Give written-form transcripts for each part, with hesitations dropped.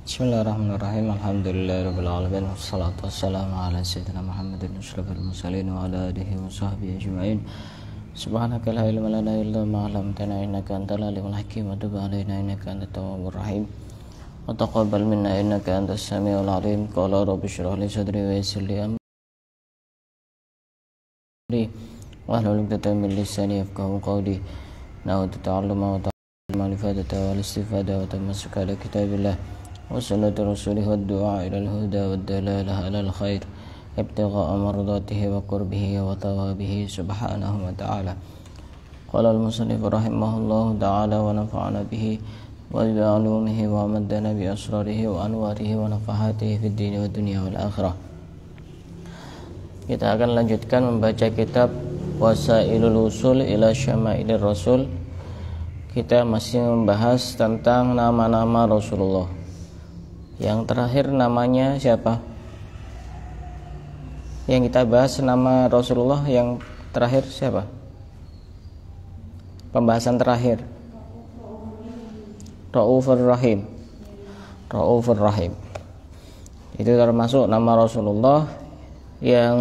Bismillahirrahmanirrahim. Alhamdulillahirabbil alamin wassalatu wassalamu ala sayyidina Muhammadin asyrafil mursalin wa ala alihi wa sahbihi ajma'in. Subhanaka la ilma lana illa ma 'allamtana innaka antal alimul hakim wa tub 'alaina innaka antat tawwabur rahim wa taqabbal minna innaka antas samiul alim. Qala rabbi shrah li sadri wa yassir li amri wahlul 'uqdatam min lisani yafqahu qawli. Na'udzu ta'alluma wa ta'alluma al-ifadata wal istifada wa tamassuka ala kitabillah wa sunnati rasulih wa du'a ila al-huda wa dalalah ala al-khair ibtigha'a mardatihi wa qurbihi wa thawabihi subhanahu wa ta'ala. Qala al-musannif rahimahullahu ta'ala wa nafa'ana bihi wa bi 'ulumihi wa maddana bi asrarihi wa anwarihi wa nafahatihi fid dini wa dunya wal akhirah. Kita akan lanjutkan membaca kitab Wasailul Usul ila Syamailir Rasul. Kita masih membahas tentang nama-nama Rasulullah. Yang terakhir namanya siapa? Yang kita bahas nama Rasulullah yang terakhir siapa? Pembahasan terakhir Raufur Rahim. Raufur Rahim itu termasuk nama Rasulullah yang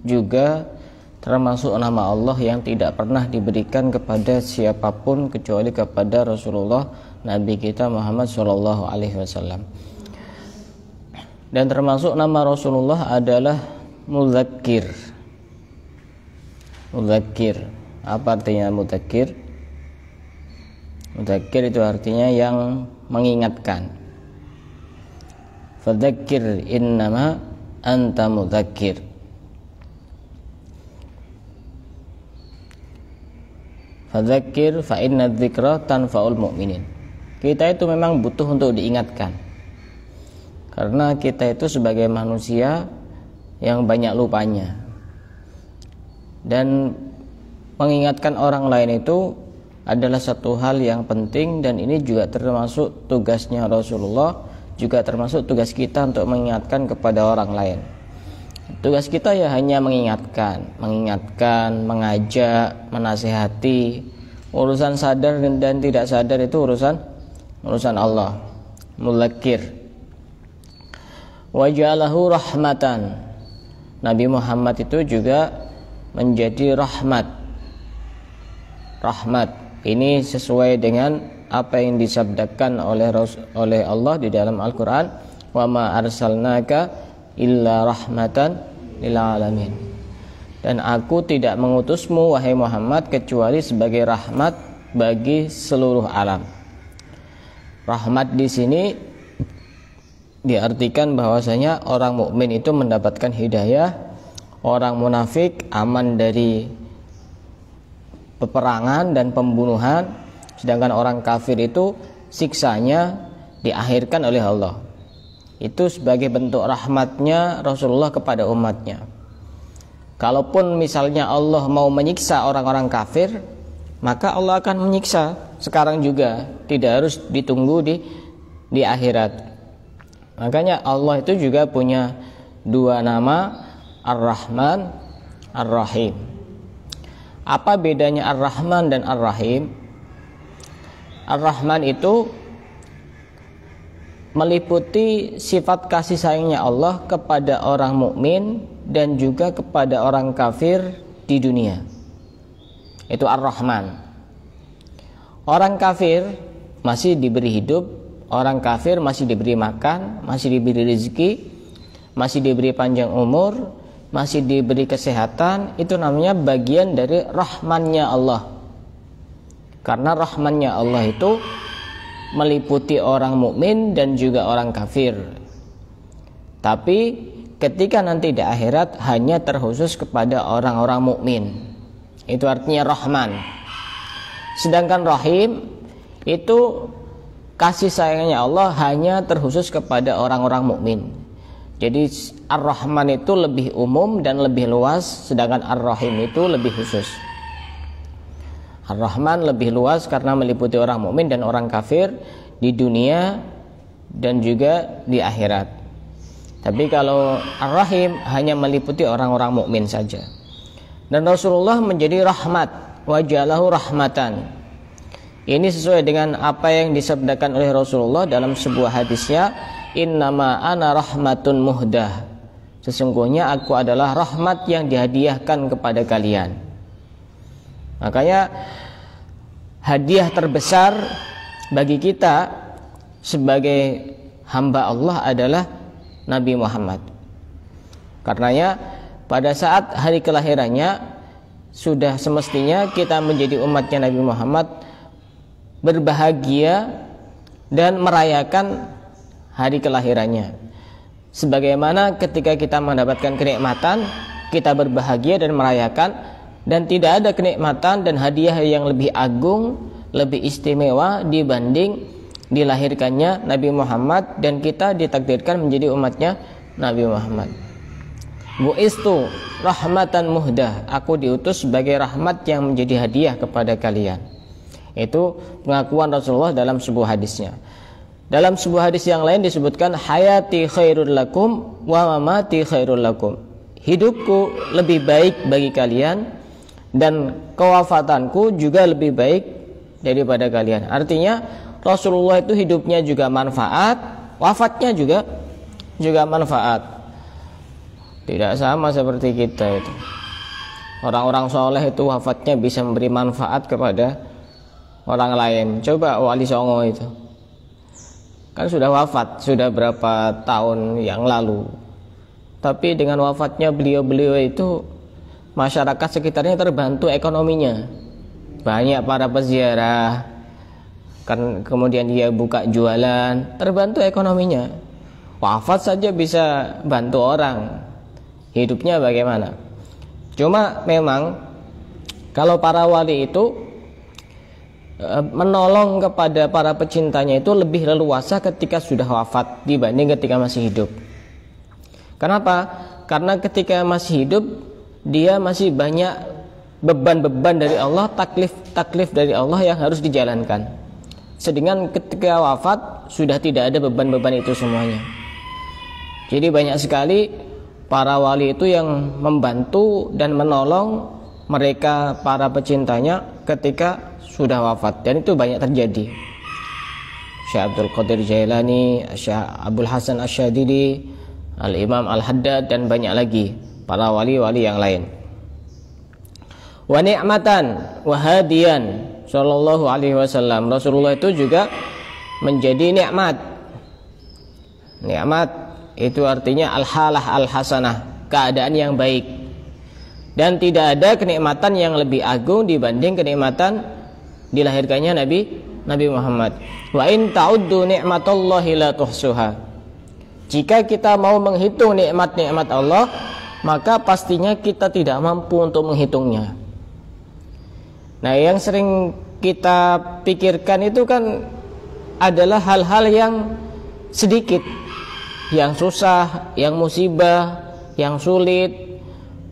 juga termasuk nama Allah yang tidak pernah diberikan kepada siapapun kecuali kepada Rasulullah Nabi kita Muhammad SAW. Dan termasuk nama Rasulullah adalah Mudzakir. Mudzakir. Apa artinya mudzakir? Mudzakir itu artinya yang mengingatkan. Fadzakir innama anta mudzakir. Fadzakir fa inna dzikra tanfa'ul mu'minin. Kita itu memang butuh untuk diingatkan. Karena kita itu sebagai manusia yang banyak lupanya. Dan mengingatkan orang lain itu adalah satu hal yang penting, dan ini juga termasuk tugasnya Rasulullah, juga termasuk tugas kita untuk mengingatkan kepada orang lain. Tugas kita ya hanya mengingatkan, mengajak, menasihati. Urusan sadar dan tidak sadar itu urusan Allah. Mudzakir. Wa ja'alahu rahmatan. Nabi Muhammad itu juga menjadi rahmat. Rahmat ini sesuai dengan apa yang disabdakan oleh Allah di dalam Al-Qur'an, wa ma arsalnaka illa rahmatan lil alamin. Dan aku tidak mengutusmu wahai Muhammad kecuali sebagai rahmat bagi seluruh alam. Rahmat di sini diartikan bahwasanya orang mukmin itu mendapatkan hidayah, orang munafik aman dari peperangan dan pembunuhan, sedangkan orang kafir itu siksanya diakhirkan oleh Allah. Itu sebagai bentuk rahmatnya Rasulullah kepada umatnya. Kalaupun misalnya Allah mau menyiksa orang-orang kafir, maka Allah akan menyiksa sekarang juga, tidak harus ditunggu di akhirat. Makanya Allah itu juga punya dua nama, Ar-Rahman, Ar-Rahim. Apa bedanya Ar-Rahman dan Ar-Rahim? Ar-Rahman itu meliputi sifat kasih sayangnya Allah kepada orang mukmin dan juga kepada orang kafir di dunia. Itu Ar-Rahman. Orang kafir masih diberi hidup, orang kafir masih diberi makan, masih diberi rezeki, masih diberi panjang umur, masih diberi kesehatan. Itu namanya bagian dari rahmannya Allah. Karena rahmannya Allah itu meliputi orang mukmin dan juga orang kafir. Tapi ketika nanti di akhirat hanya terkhusus kepada orang-orang mukmin. Itu artinya Rahman. Sedangkan Rahim itu kasih sayangnya Allah hanya terkhusus kepada orang-orang mukmin. Jadi Ar-Rahman itu lebih umum dan lebih luas, sedangkan Ar-Rahim itu lebih khusus. Ar-Rahman lebih luas karena meliputi orang mukmin dan orang kafir di dunia dan juga di akhirat. Tapi kalau Ar-Rahim hanya meliputi orang-orang mukmin saja. Dan Rasulullah menjadi rahmat, wa ja'alahu rahmatan. Ini sesuai dengan apa yang disabdakan oleh Rasulullah dalam sebuah hadisnya, innama ana rahmatun muhdah. Sesungguhnya aku adalah rahmat yang dihadiahkan kepada kalian. Makanya hadiah terbesar bagi kita sebagai hamba Allah adalah Nabi Muhammad. Karenanya pada saat hari kelahirannya sudah semestinya kita menjadi umatnya Nabi Muhammad berbahagia dan merayakan hari kelahirannya. Sebagaimana ketika kita mendapatkan kenikmatan, kita berbahagia dan merayakan, dan tidak ada kenikmatan dan hadiah yang lebih agung, lebih istimewa dibanding dilahirkannya Nabi Muhammad, dan kita ditakdirkan menjadi umatnya Nabi Muhammad. Bu'istu rahmatan muhdah, aku diutus sebagai rahmat yang menjadi hadiah kepada kalian. Itu pengakuan Rasulullah dalam sebuah hadisnya. Dalam sebuah hadis yang lain disebutkan, hayati khairul lakum wa mamati khairul lakum. Hidupku lebih baik bagi kalian dan kewafatanku juga lebih baik daripada kalian. Artinya Rasulullah itu hidupnya juga manfaat, wafatnya juga manfaat. Tidak sama seperti kita itu. Orang-orang soleh itu wafatnya bisa memberi manfaat kepada orang lain. Coba Wali Songo itu kan sudah wafat, sudah berapa tahun yang lalu, tapi dengan wafatnya beliau itu masyarakat sekitarnya terbantu ekonominya. Banyak para peziarah kan, kemudian dia buka jualan, terbantu ekonominya. Wafat saja bisa bantu orang. Hidupnya bagaimana? Cuma memang kalau para wali itu menolong kepada para pecintanya itu lebih leluasa ketika sudah wafat dibanding ketika masih hidup. Kenapa? Karena ketika masih hidup dia masih banyak beban-beban dari Allah, taklif dari Allah yang harus dijalankan. Sedangkan ketika wafat sudah tidak ada beban-beban itu semuanya. Jadi banyak sekali para wali itu yang membantu dan menolong mereka para pecintanya ketika sudah wafat, dan itu banyak terjadi. Syekh Abdul Qadir Jailani, Syekh Abdul Hasan Asyadili, Al-Imam Al-Haddad, dan banyak lagi para wali-wali yang lain. Wa ni'matan wa hadiyan sallallahu alaihi wasallam. Rasulullah itu juga menjadi nikmat. Nikmat itu artinya al-halah al-hasanah, keadaan yang baik. Dan tidak ada kenikmatan yang lebih agung dibanding kenikmatan dilahirkannya Nabi Muhammad. Wa in ta'uddu ni'matallahi la tuhsuha. Jika kita mau menghitung nikmat-nikmat Allah, maka pastinya kita tidak mampu untuk menghitungnya. Nah, yang sering kita pikirkan itu kan adalah hal-hal yang sedikit, yang susah, yang musibah, yang sulit,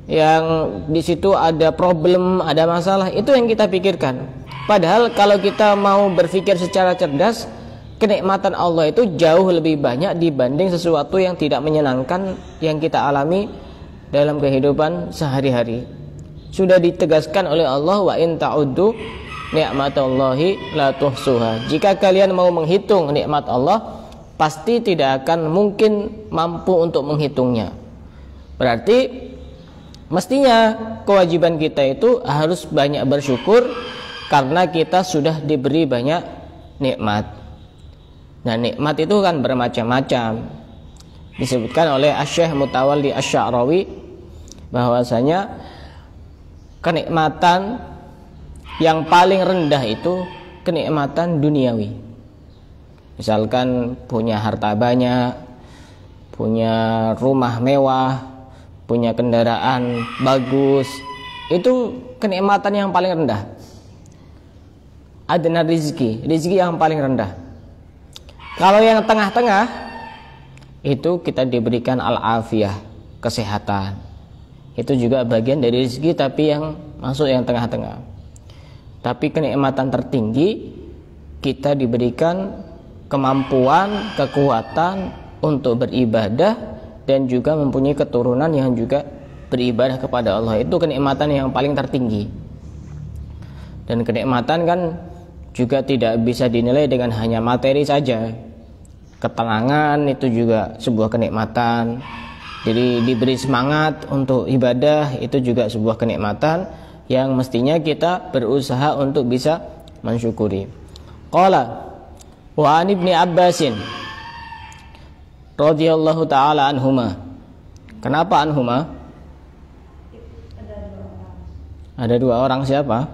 yang di situ ada problem, ada masalah. Itu yang kita pikirkan. Padahal kalau kita mau berpikir secara cerdas, kenikmatan Allah itu jauh lebih banyak dibanding sesuatu yang tidak menyenangkan yang kita alami dalam kehidupan sehari-hari. Sudah ditegaskan oleh Allah, wa in ta'uddu ni'matallahi la tuhsuha. Jika kalian mau menghitung nikmat Allah, pasti tidak akan mungkin mampu untuk menghitungnya. Berarti mestinya kewajiban kita itu harus banyak bersyukur karena kita sudah diberi banyak nikmat. Nah, nikmat itu kan bermacam-macam. Disebutkan oleh Asy-Syaikh Mutawalli Asy-Sya'rawi bahwasanya kenikmatan yang paling rendah itu kenikmatan duniawi. Misalkan punya harta banyak, punya rumah mewah, punya kendaraan bagus, itu kenikmatan yang paling rendah. Adna rizki yang paling rendah. Kalau yang tengah-tengah itu kita diberikan al-afiyah, kesehatan. Itu juga bagian dari rezeki, tapi yang masuk yang tengah-tengah. Tapi kenikmatan tertinggi kita diberikan kemampuan, kekuatan untuk beribadah dan juga mempunyai keturunan yang juga beribadah kepada Allah. Itu kenikmatan yang paling tertinggi. Dan kenikmatan kan juga tidak bisa dinilai dengan hanya materi saja. Ketenangan itu juga sebuah kenikmatan. Jadi diberi semangat untuk ibadah itu juga sebuah kenikmatan yang mestinya kita berusaha untuk bisa mensyukuri. Qala wa an ibni Abbasin radhiyallahu taala anhuma. Kenapa anhuma? Ada dua orang siapa?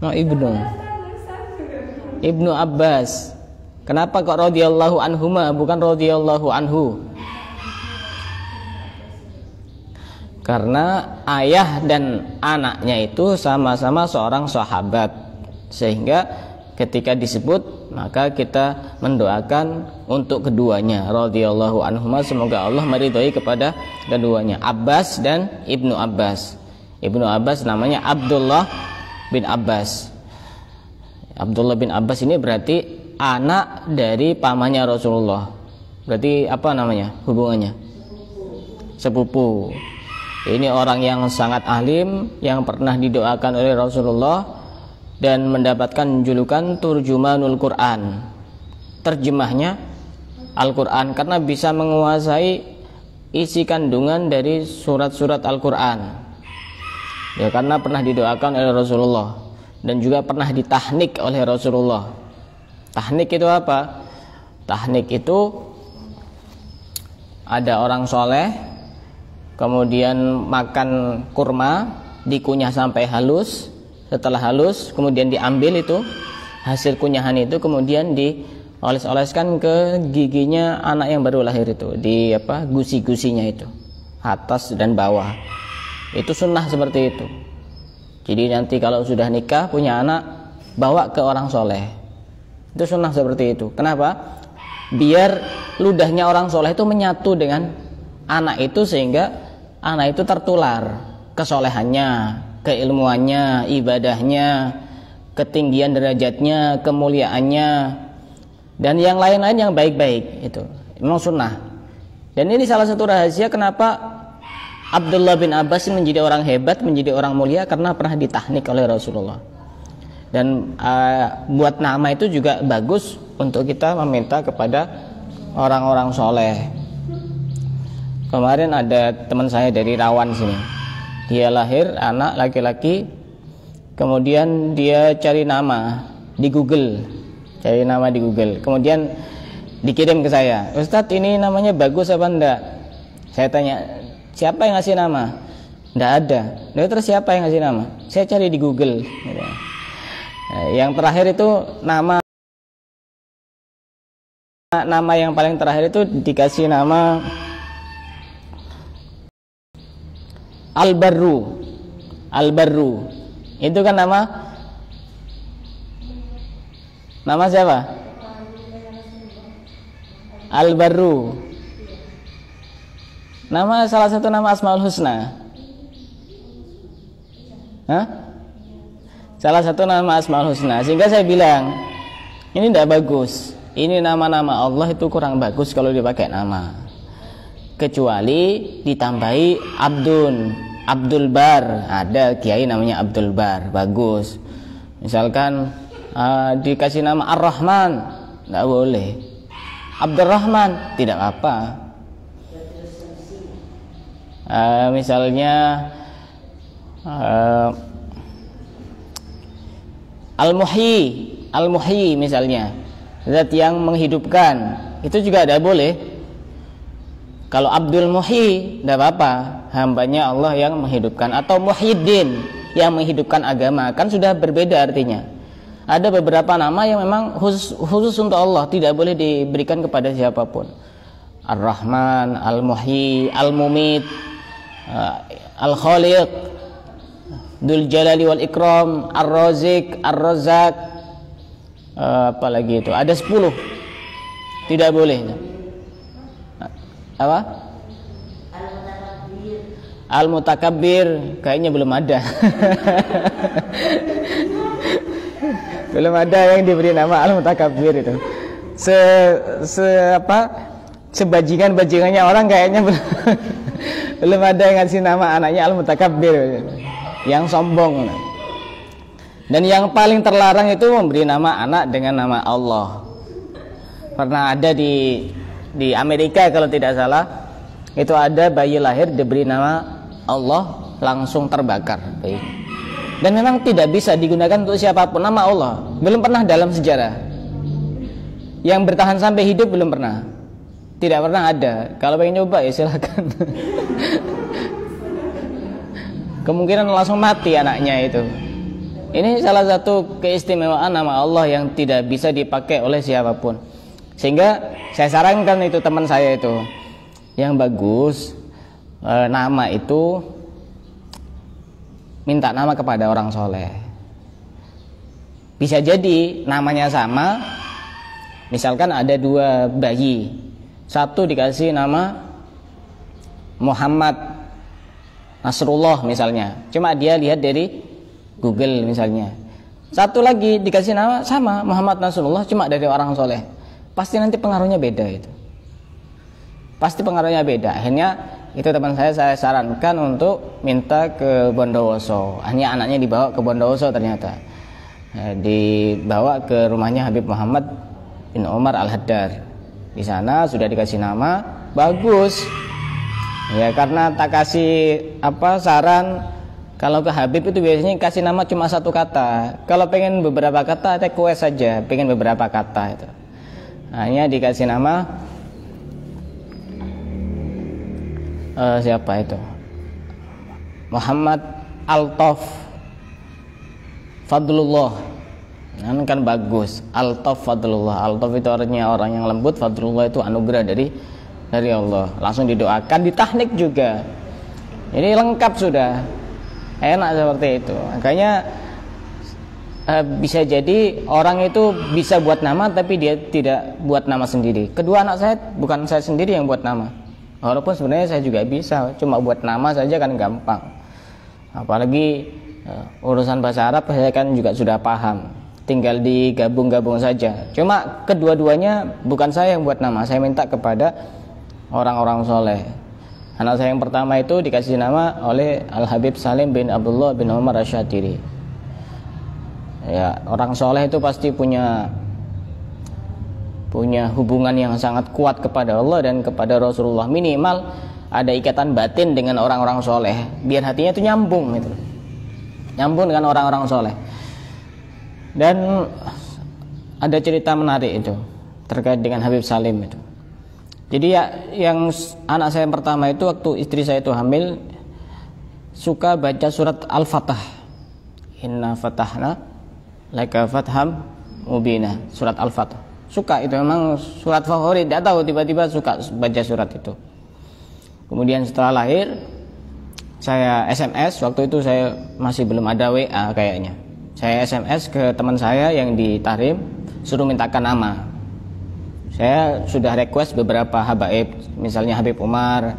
Oh, Ibnu Abbas. Kenapa kok radhiyallahu anhuma bukan radhiyallahu anhu? Karena ayah dan anaknya itu sama-sama seorang sahabat, sehingga ketika disebut maka kita mendoakan untuk keduanya, radhiyallahu anhuma, semoga Allah meridhai kepada keduanya, Abbas dan Ibnu Abbas. Ibnu Abbas namanya Abdullah bin Abbas. Abdullah bin Abbas ini berarti anak dari pamannya Rasulullah. Berarti apa namanya hubungannya? Sepupu. Ini orang yang sangat alim, yang pernah didoakan oleh Rasulullah dan mendapatkan julukan Turjumanul Quran, terjemahnya Al-Quran, karena bisa menguasai isi kandungan dari surat-surat Al-Quran. Ya, karena pernah didoakan oleh Rasulullah dan juga pernah ditahnik oleh Rasulullah. Tahnik itu apa? Tahnik itu ada orang soleh kemudian makan kurma, dikunyah sampai halus. Setelah halus kemudian diambil itu hasil kunyahan itu, kemudian dioles-oleskan ke giginya anak yang baru lahir itu, di gusi-gusinya itu, atas dan bawah. Itu sunnah seperti itu. Jadi nanti kalau sudah nikah punya anak, bawa ke orang soleh. Itu sunnah seperti itu. Kenapa? Biar ludahnya orang soleh itu menyatu dengan anak itu, sehingga anak itu tertular kesolehannya, keilmuannya, ibadahnya, ketinggian derajatnya, kemuliaannya, dan yang lain-lain yang baik-baik. Itu memang sunnah. Dan ini salah satu rahasia kenapa Abdullah bin Abbas menjadi orang hebat, menjadi orang mulia, karena pernah ditahnik oleh Rasulullah. Dan buat nama itu juga bagus untuk kita meminta kepada orang-orang soleh. Kemarin ada teman saya dari Rawan sini, dia lahir anak laki-laki, kemudian dia cari nama di Google, kemudian dikirim ke saya, Ustadz ini namanya bagus apa enggak? Saya tanya, siapa yang ngasih nama? Enggak ada. Nah, terus siapa yang ngasih nama? Saya cari di Google. Yang terakhir itu nama yang paling terakhir itu dikasih nama Al-Barru. Itu kan nama siapa? Al-Barru. Nama salah satu nama Asmaul Husna. Salah satu nama Asmaul Husna. Sehingga saya bilang, ini tidak bagus. Ini nama-nama Allah itu kurang bagus kalau dipakai nama. Kecuali ditambahi Abdul Bar. Ada kiai namanya Abdul Bar, bagus. Misalkan dikasih nama Ar-Rahman, tidak boleh. Abdurrahman, tidak apa. Misalnya Al-Muhyi misalnya, zat yang menghidupkan, itu juga tidak boleh. Kalau Abdul Muhyi tidak apa, hambanya Allah yang menghidupkan. Atau Muhyiddin, yang menghidupkan agama, kan sudah berbeda artinya. Ada beberapa nama yang memang khusus untuk Allah, tidak boleh diberikan kepada siapapun. Ar-Rahman, Al-Muhyi, Al-Mumit, Al-Khaliq, Dzul Jalali wal Ikram, Ar-Razik, Ar-Razzaq, apalagi itu, ada 10. Tidak boleh. Apa? Al-Mutakabbir, kayaknya belum ada. Belum ada yang diberi nama Al-Mutakabbir itu. Sebajingan-bajingannya orang kayaknya belum ada yang ngasih nama anaknya Al-Mutakabbir, yang sombong. Dan yang paling terlarang itu memberi nama anak dengan nama Allah. Pernah ada di Amerika kalau tidak salah, itu ada bayi lahir diberi nama Allah, langsung terbakar bayi. Dan memang tidak bisa digunakan untuk siapapun, nama Allah. Belum pernah dalam sejarah. Yang bertahan sampai hidup belum pernah. Tidak pernah ada. Kalau pengen nyoba ya silakan. Kemungkinan langsung mati anaknya itu. Ini salah satu keistimewaan nama Allah yang tidak bisa dipakai oleh siapapun. Sehingga saya sarankan itu teman saya itu, yang bagus nama itu minta nama kepada orang soleh. Bisa jadi namanya sama. Misalkan ada dua bayi, satu dikasih nama Muhammad Nasrullah misalnya, cuma dia lihat dari Google misalnya. Satu lagi dikasih nama sama Muhammad Nasrullah, cuma dari orang soleh. Pasti nanti pengaruhnya beda itu. Pasti pengaruhnya beda. Akhirnya itu teman saya sarankan untuk minta ke Bondowoso. Hanya anaknya dibawa ke Bondowoso ternyata. Dibawa ke rumahnya Habib Muhammad bin Umar Al-Haddad. Di sana sudah dikasih nama, bagus. Ya karena tak kasih saran. Kalau ke Habib itu biasanya kasih nama cuma satu kata. Kalau pengen beberapa kata, request saja. Pengen beberapa kata itu. Hanya dikasih nama siapa itu? Muhammad Altaf Fadlullah. Kan bagus. Altaf Fadlullah. Altaf itu artinya orang yang lembut. Fadlullah itu anugerah dari Allah. Langsung didoakan, ditahnik juga. Ini lengkap sudah. Enak seperti itu. Makanya bisa jadi orang itu bisa buat nama tapi dia tidak buat nama sendiri. Kedua anak saya, bukan saya sendiri yang buat nama. Walaupun sebenarnya saya juga bisa, cuma buat nama saja kan gampang. Apalagi urusan bahasa Arab saya kan juga sudah paham. Tinggal digabung-gabung saja. Cuma kedua-duanya bukan saya yang buat nama, saya minta kepada orang-orang soleh. Anak saya yang pertama itu dikasih nama oleh Al-Habib Salim bin Abdullah bin Umar Asy-Syatiri. Ya, orang soleh itu pasti punya hubungan yang sangat kuat kepada Allah dan kepada Rasulullah. Minimal ada ikatan batin dengan orang-orang soleh, biar hatinya itu nyambung gitu. Nyambung dengan orang-orang soleh. Dan ada cerita menarik itu terkait dengan Habib Salim itu. Jadi yang anak saya yang pertama itu waktu istri saya itu hamil suka baca surat Al-Fatah. Inna fatahna laka fatham mubina, surat Al-Fatah. Suka, itu memang surat favorit, tidak tahu tiba-tiba suka baca surat itu. Kemudian setelah lahir saya SMS, waktu itu saya masih belum ada WA kayaknya. Saya SMS ke teman saya yang di Tahrim suruh mintakan nama. Saya sudah request beberapa habaib, misalnya Habib Umar,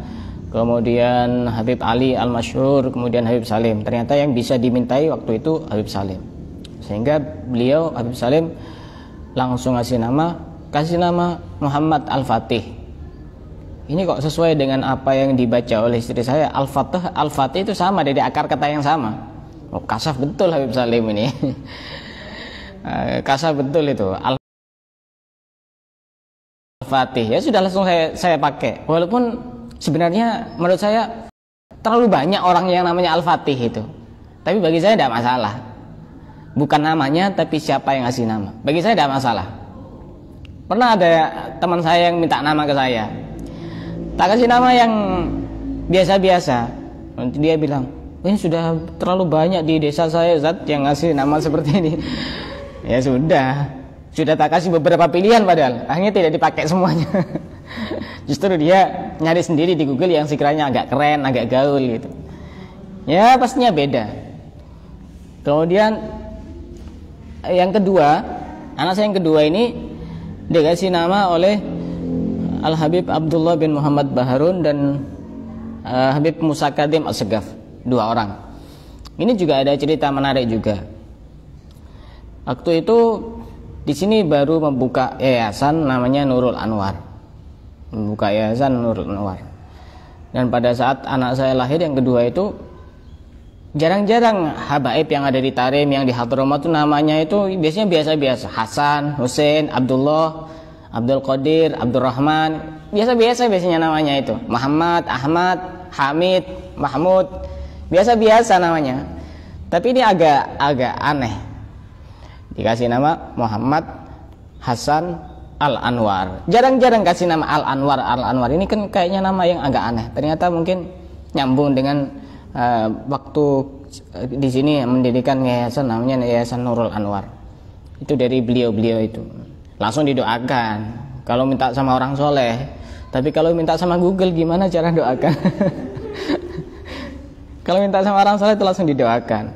kemudian Habib Ali Al-Masyhur, kemudian Habib Salim. Ternyata yang bisa dimintai waktu itu Habib Salim. Sehingga beliau, Habib Salim, langsung kasih nama Muhammad Al-Fatih. Ini kok sesuai dengan apa yang dibaca oleh istri saya. Al-Fatih itu sama, dari akar kata yang sama. Oh, kasaf betul Habib Salim ini. Kasaf betul itu. Fatih, ya sudah langsung saya pakai. Walaupun sebenarnya menurut saya terlalu banyak orang yang namanya Al-Fatih itu. Tapi bagi saya tidak masalah. Bukan namanya tapi siapa yang ngasih nama. Bagi saya tidak masalah. Pernah ada teman saya yang minta nama ke saya. Tak kasih nama yang biasa-biasa. Nanti dia bilang, ini sudah terlalu banyak di desa saya Zat yang ngasih nama seperti ini. Ya sudah tak kasih beberapa pilihan padahal akhirnya tidak dipakai semuanya. Justru dia nyari sendiri di Google yang sekiranya agak keren, agak gaul gitu. Ya pastinya beda. Kemudian yang kedua, anak saya yang kedua ini dikasih nama oleh Al-Habib Abdullah bin Muhammad Baharun dan Habib Musa Kadim As-Segaf, dua orang. Ini juga ada cerita menarik juga. Waktu itu di sini baru membuka yayasan namanya Nurul Anwar. Membuka yayasan Nurul Anwar. Dan pada saat anak saya lahir yang kedua itu Jarang-jarang habaib yang ada di Tarim, yang di Hadramaut itu namanya itu biasanya biasa-biasa. Hasan, Husain, Abdullah, Abdul Qadir, Abdurrahman, biasa-biasa biasanya namanya itu. Muhammad, Ahmad, Hamid, Mahmud, biasa-biasa namanya. Tapi ini agak aneh. Dikasih nama Muhammad Hasan Al-Anwar. Jarang-jarang kasih nama Al-Anwar. Al-Anwar ini kan kayaknya nama yang agak aneh. Ternyata mungkin nyambung dengan waktu di sini mendirikan yayasan, namanya Yayasan Nurul Anwar. Itu dari beliau-beliau itu. Langsung didoakan kalau minta sama orang soleh. Tapi kalau minta sama Google gimana cara doakan? Kalau minta sama orang soleh itu langsung didoakan.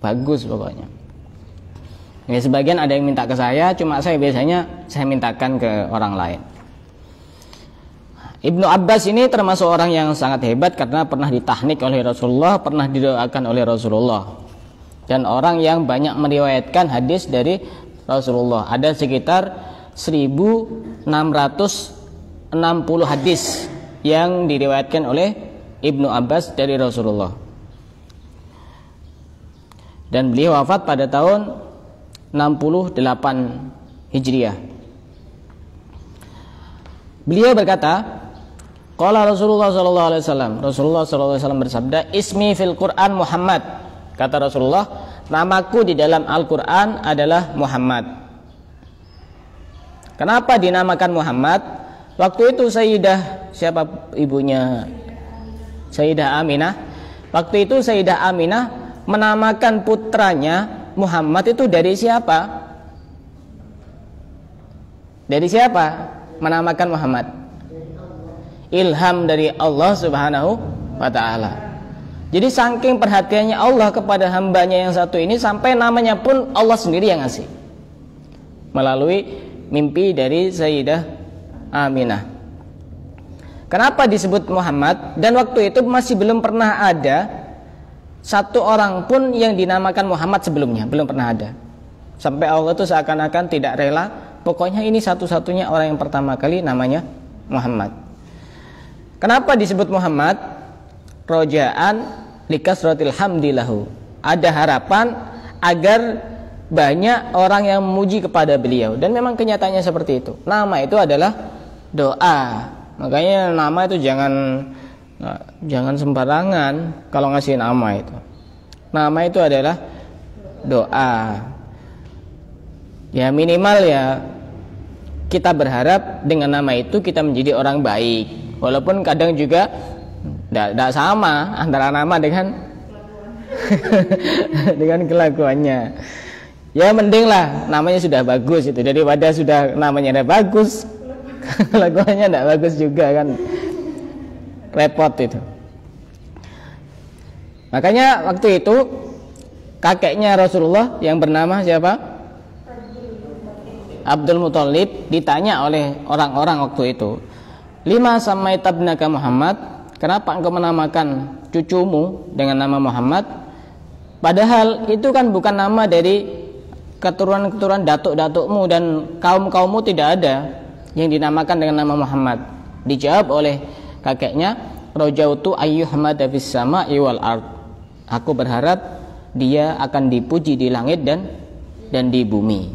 Bagus pokoknya. Ya, sebagian ada yang minta ke saya, cuma saya biasanya saya mintakan ke orang lain. Ibnu Abbas ini termasuk orang yang sangat hebat karena pernah ditahnik oleh Rasulullah, pernah didoakan oleh Rasulullah, dan orang yang banyak meriwayatkan hadis dari Rasulullah. Ada sekitar 1660 hadis yang diriwayatkan oleh Ibnu Abbas dari Rasulullah. Dan beliau wafat pada tahun 68 Hijriah. Beliau berkata, qala Rasulullah sallallahu alaihi wasallam, Rasulullah sallallahu alaihi wasallam bersabda, ismi fil Quran Muhammad. Kata Rasulullah, namaku di dalam Al-Qur'an adalah Muhammad. Kenapa dinamakan Muhammad? Waktu itu Sayyidah, siapa ibunya? Sayyidah Aminah. Waktu itu Sayyidah Aminah menamakan putranya Muhammad itu dari siapa? Dari siapa menamakan Muhammad? Ilham dari Allah Subhanahu wa ta'ala. Jadi saking perhatiannya Allah kepada hambanya yang satu ini, sampai namanya pun Allah sendiri yang ngasih melalui mimpi dari Sayyidah Aminah. Kenapa disebut Muhammad? Dan waktu itu masih belum pernah ada satu orang pun yang dinamakan Muhammad sebelumnya, belum pernah ada. Sampai Allah itu seakan-akan tidak rela, pokoknya ini satu-satunya orang yang pertama kali namanya Muhammad. Kenapa disebut Muhammad? Roja'an likasratil hamdilahu. Ada harapan agar banyak orang yang memuji kepada beliau. Dan memang kenyataannya seperti itu. Nama itu adalah doa. Makanya nama itu jangan sembarangan kalau ngasih nama itu. Nama itu adalah doa. Ya minimal ya kita berharap dengan nama itu kita menjadi orang baik. Walaupun kadang juga tidak sama antara nama dengan dengan kelakuannya. Ya mending lah namanya sudah bagus itu daripada sudah namanya tidak bagus kelakuannya tidak bagus juga kan, repot itu. Makanya waktu itu kakeknya Rasulullah yang bernama siapa? Abdul Muthalib ditanya oleh orang-orang waktu itu, lima samaita ibnaka Muhammad, kenapa engkau menamakan cucumu dengan nama Muhammad? Padahal itu kan bukan nama dari keturunan-keturunan datuk-datukmu dan kaum-kaummu, tidak ada yang dinamakan dengan nama Muhammad. Dijawab oleh kakeknya, rajautu ayyuhmada fis sama'i wal ard. Aku berharap dia akan dipuji di langit dan di bumi.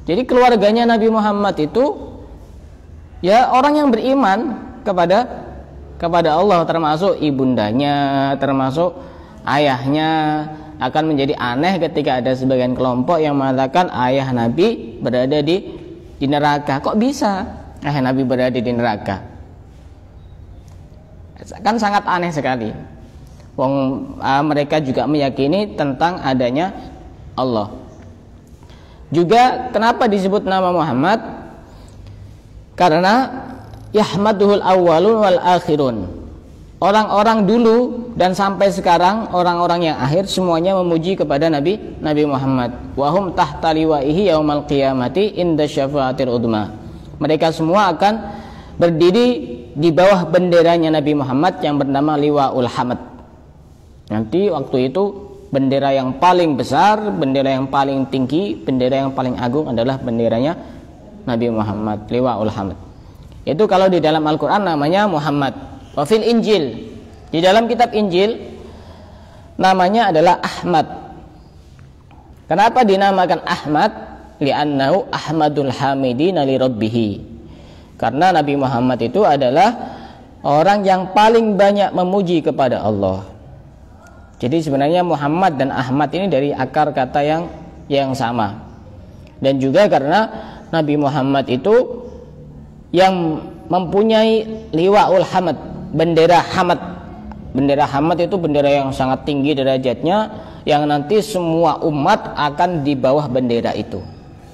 Jadi keluarganya Nabi Muhammad itu ya orang yang beriman kepada Allah, termasuk ibundanya, termasuk ayahnya. Akan menjadi aneh ketika ada sebagian kelompok yang mengatakan ayah Nabi berada di neraka. Kok bisa ayah Nabi berada di neraka? Kan sangat aneh sekali. Mereka juga meyakini tentang adanya Allah. Juga kenapa disebut nama Muhammad? Karena yahmaduhul awwalun wal akhirun. Orang-orang dulu dan sampai sekarang, orang-orang yang akhir semuanya memuji kepada Nabi Muhammad. Wa hum tahta liwaihi yaumal qiyamati inda syafaatil udma. Mereka semua akan berdiri di bawah benderanya Nabi Muhammad yang bernama Liwaul Hamd. Nanti waktu itu bendera yang paling besar, bendera yang paling tinggi, bendera yang paling agung adalah benderanya Nabi Muhammad, Liwaul Hamd. Itu kalau di dalam Al-Quran namanya Muhammad. Wafil Injil, di dalam kitab Injil namanya adalah Ahmad. Kenapa dinamakan Ahmad? Li'annahu Ahmadul Hamidina li Rabbih. Karena Nabi Muhammad itu adalah orang yang paling banyak memuji kepada Allah. Jadi sebenarnya Muhammad dan Ahmad ini dari akar kata yang sama. Dan juga karena Nabi Muhammad itu yang mempunyai liwaul hamad, bendera hamad. Bendera hamad itu bendera yang sangat tinggi derajatnya, yang nanti semua umat akan di bawah bendera itu.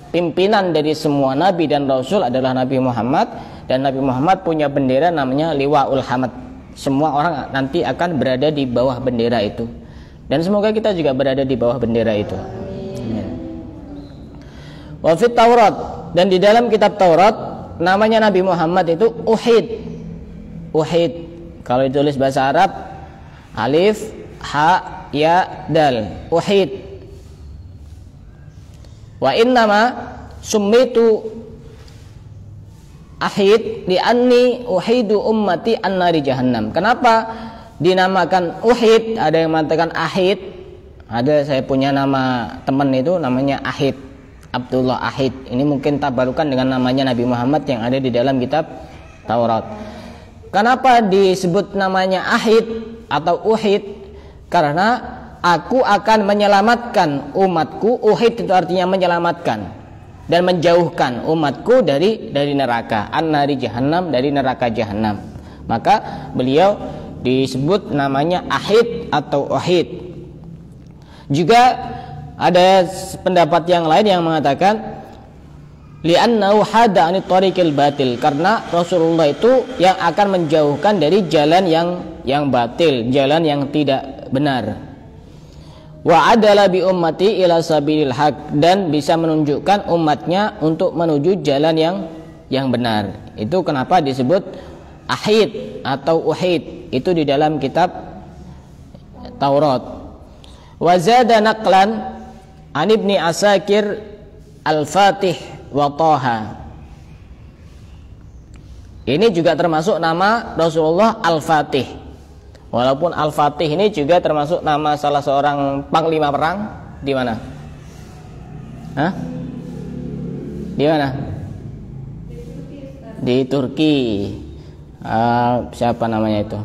Pimpinan dari semua nabi dan rasul adalah Nabi Muhammad, dan Nabi Muhammad punya bendera namanya liwaul hamad. Semua orang nanti akan berada di bawah bendera itu. Dan semoga kita juga berada di bawah bendera itu. Wa fit Taurat, dan di dalam kitab Taurat namanya Nabi Muhammad itu Uhid. Uhid kalau ditulis bahasa Arab alif, ha, ya, dal. Uhid. Wa innama summitu ahid li'anni uhidu ummati an-nari jahannam. Kenapa dinamakan Uhid? Ada yang mengatakan Ahid. Ada, saya punya nama teman itu namanya Ahid, Abdullah Ahid. Ini mungkin tabarukan dengan namanya Nabi Muhammad yang ada di dalam kitab Taurat. Kenapa disebut namanya Ahid atau Uhid? Karena aku akan menyelamatkan umatku. Uhid itu artinya menyelamatkan dan menjauhkan umatku dari neraka, an-nari jahannam, dari neraka jahannam. Maka beliau disebut namanya Ahid atau Uhid. Juga ada pendapat yang lain yang mengatakan li'annahu hada 'anit tariqil batil, karena Rasulullah itu yang akan menjauhkan dari jalan yang batil, jalan yang tidak benar. Wa adala bi ummati ila sabilil haq, dan bisa menunjukkan umatnya untuk menuju jalan yang benar. Itu kenapa disebut Ahid atau Uhid itu di dalam kitab Taurat. Wa zada naqlan an Ibni Asakir Al-Fatih wa Taha. Ini juga termasuk nama Rasulullah Al-Fatih. Walaupun Al-Fatih ini juga termasuk nama salah seorang panglima perang di mana? Hah? Di mana? Di Turki. Siapa namanya itu?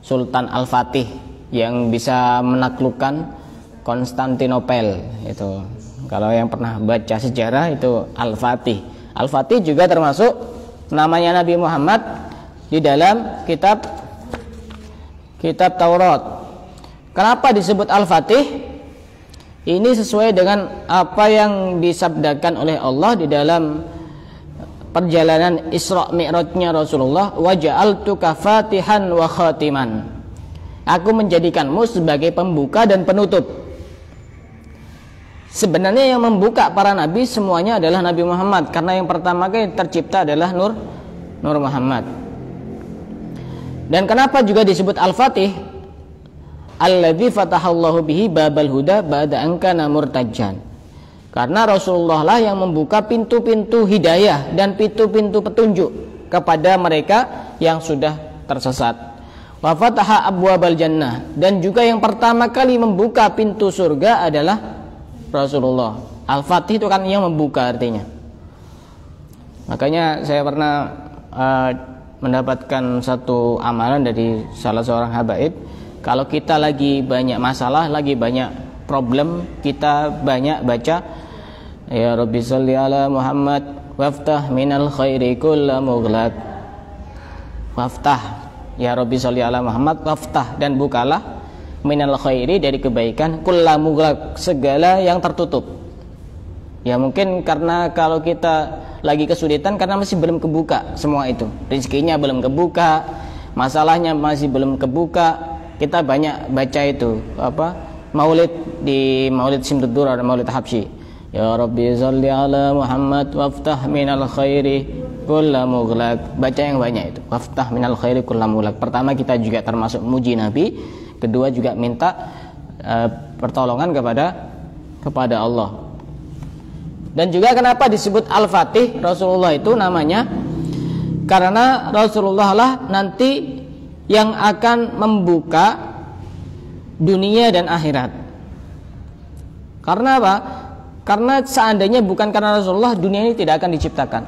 Sultan Al-Fatih yang bisa menaklukkan Konstantinopel itu. Kalau yang pernah baca sejarah itu Al-Fatih. Al-Fatih juga termasuk namanya Nabi Muhammad di dalam kitab Taurat. Kenapa disebut Al-Fatih? Ini sesuai dengan apa yang disabdakan oleh Allah di dalam perjalanan Isra Mi'rajnya Rasulullah, wa ja'altuka fatihan wa khatiman. Aku menjadikanmu sebagai pembuka dan penutup. Sebenarnya yang membuka para nabi semuanya adalah Nabi Muhammad, karena yang pertama kali tercipta adalah Nur Muhammad. Dan kenapa juga disebut Al-Fatih? Alladzi fatahallahu bihi babal huda ba'da an kana murtajjan. Karena Rasulullah lah yang membuka pintu-pintu hidayah dan pintu-pintu petunjuk kepada mereka yang sudah tersesat. Wa fataha abwabal jannah, dan juga yang pertama kali membuka pintu surga adalah Rasulullah. Al-Fatih itu kan yang membuka artinya. Makanya saya pernah mendapatkan satu amalan dari salah seorang habaib. Kalau kita lagi banyak masalah, lagi banyak problem, kita banyak baca ya Rabbi sholli ala Muhammad waftah minal khairi kulla mughlaq. Waftah, ya Rabbi sholli ala Muhammad, waftah, dan bukalah minal khairi, dari kebaikan, kulla mughlaq, segala yang tertutup. Ya mungkin karena kalau kita lagi kesulitan karena masih belum kebuka semua itu, rezekinya belum kebuka, masalahnya masih belum kebuka, kita banyak baca itu maulid, di maulid Simdudur atau maulid Habsyi, ya Rabbi sholli ala Muhammad waftah minal khairi kulla mughlaq. Baca yang banyak itu, waftah minal khairi kulla mughlaq. Pertama kita juga termasuk muji Nabi, kedua juga minta pertolongan kepada Allah. Dan juga kenapa disebut Al-Fatih Rasulullah itu namanya? Karena Rasulullah lah nanti yang akan membuka dunia dan akhirat. Karena apa? Karena seandainya bukan karena Rasulullah, dunia ini tidak akan diciptakan.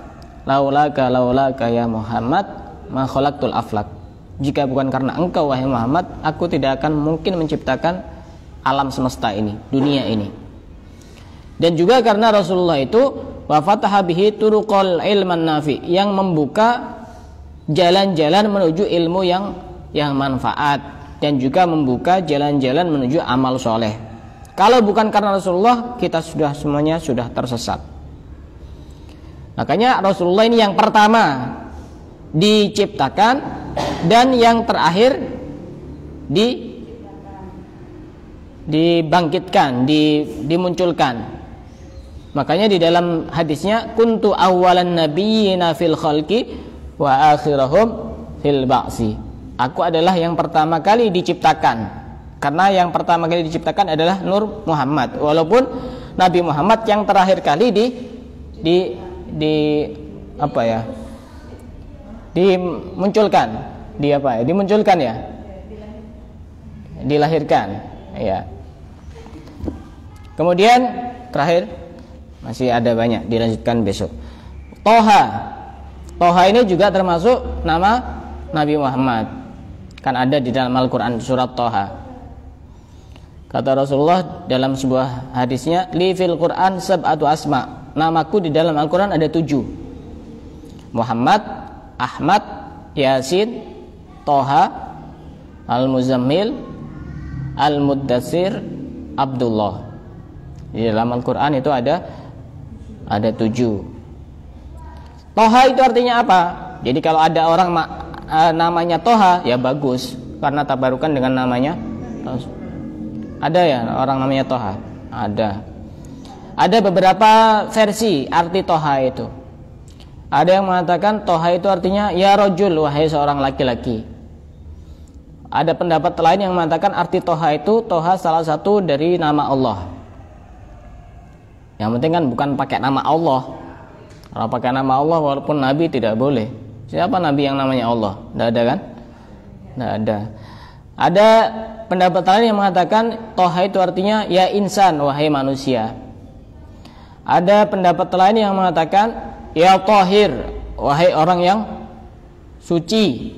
Laulaka ya Muhammad ma khalaqtul aflak. Jika bukan karena engkau wahai Muhammad, aku tidak akan mungkin menciptakan alam semesta ini, dunia ini. Dan juga karena Rasulullah itu wa fataha bihi turuqal ilman nafi, yang membuka jalan-jalan menuju ilmu yang manfaat, dan juga membuka jalan-jalan menuju amal soleh. Kalau bukan karena Rasulullah, kita semuanya sudah tersesat. Makanya Rasulullah ini yang pertama diciptakan dan yang terakhir dibangkitkan, dimunculkan. Makanya di dalam hadisnya kuntu awwalan nabiyyina fil khalqi wa akhirahum fil ba'si. Aku adalah yang pertama kali diciptakan. Karena yang pertama kali diciptakan adalah Nur Muhammad. Walaupun Nabi Muhammad yang terakhir kali dimunculkan. Dimunculkan ya. Dilahirkan, ya. Kemudian terakhir masih ada banyak, dilanjutkan besok. Toha ini juga termasuk nama Nabi Muhammad. Kan ada di dalam Al-Qur'an surat Toha. Kata Rasulullah dalam sebuah hadisnya, li fil Qur'an sab'atu asma. Namaku di dalam Al-Qur'an ada 7. Muhammad, Ahmad, Yasin, Toha, Al-Muzammil, Al-Muddatsir, Abdullah. Di dalam Al-Qur'an itu ada 7. Toha itu artinya apa? Jadi kalau ada orang namanya Toha, ya bagus, karena tabarukan dengan namanya. Ada ya orang namanya Toha? Ada beberapa versi arti Toha itu. Ada yang mengatakan Toha itu artinya ya rojul, wahai seorang laki-laki. Ada pendapat lain yang mengatakan arti Toha itu Toha salah satu dari nama Allah. Yang penting kan bukan pakai nama Allah. Kalau pakai nama Allah walaupun Nabi tidak boleh. Siapa Nabi yang namanya Allah? Tidak ada kan? Tidak ada. Ada pendapat lain yang mengatakan Toha itu artinya ya insan, wahai manusia. Ada pendapat lain yang mengatakan ya Tohir, wahai orang yang suci.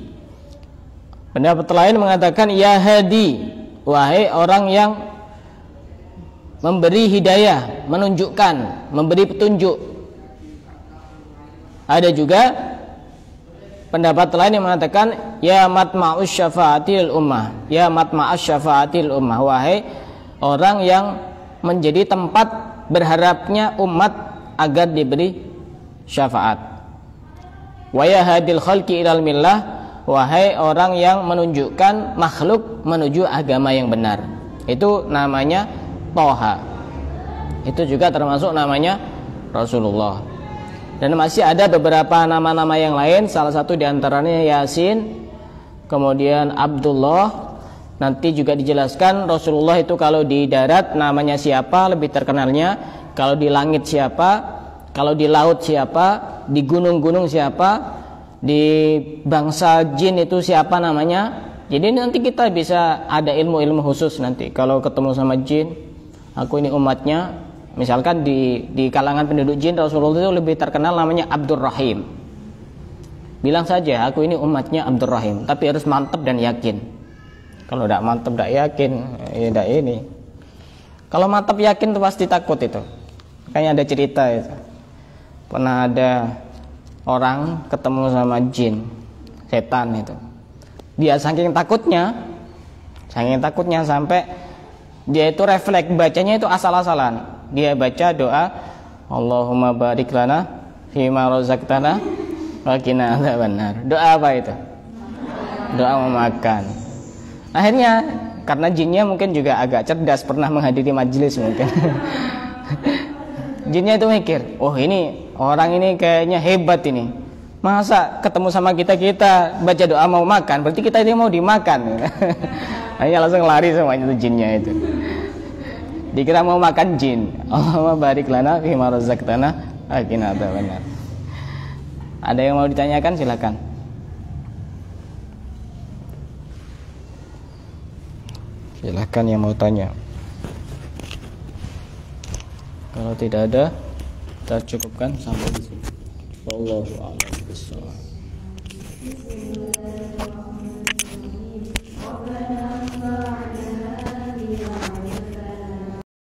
Pendapat lain mengatakan ya Hadi, wahai orang yang memberi hidayah, menunjukkan, memberi petunjuk. Ada juga pendapat lain yang mengatakan ya matma'us syafaatil ummah, ya matma'as syafaatil ummah, wahai orang yang menjadi tempat berharapnya umat agar diberi syafaat. Wa ya hadil khalqi ilal millah, wahai orang yang menunjukkan makhluk menuju agama yang benar. Itu namanya Toha. Itu juga termasuk namanya Rasulullah. Dan masih ada beberapa nama-nama yang lain, salah satu diantaranya Yasin, kemudian Abdullah. Nanti juga dijelaskan Rasulullah itu kalau di darat namanya siapa, lebih terkenalnya. Kalau di langit siapa, kalau di laut siapa, di gunung-gunung siapa, di bangsa jin itu siapa namanya. Jadi nanti kita bisa ada ilmu-ilmu khusus nanti. Kalau ketemu sama jin, aku ini umatnya. Misalkan di kalangan penduduk jin, Rasulullah itu lebih terkenal namanya Abdurrahim. Bilang saja aku ini umatnya Abdurrahim, tapi harus mantap dan yakin. Kalau tidak mantap, tidak yakin, ya tidak ini. Kalau mantap yakin itu pasti takut itu. Kayaknya ada cerita itu. Pernah ada orang ketemu sama jin, setan itu. Dia saking takutnya sampai dia itu refleks bacanya itu asal-asalan. Dia baca doa Allahumma barik lana fima razaqtana wa qina adzabannar. Doa apa itu? Doa memakan. Akhirnya karena jinnya mungkin juga agak cerdas, pernah menghadiri majelis mungkin. Jinnya itu mikir, oh ini orang ini kayaknya hebat ini. Masa ketemu sama kita baca doa mau makan, berarti kita ini mau dimakan. Akhirnya langsung lari semuanya itu jinnya itu. Dikira mau makan jin. Allahumma barik lana fima razaqtana wa qina adzabannar. Ada yang mau ditanyakan silakan. Silahkan yang mau tanya. Kalau tidak ada, kita cukupkan sampai di sini. Wallahu a'lam bishawab.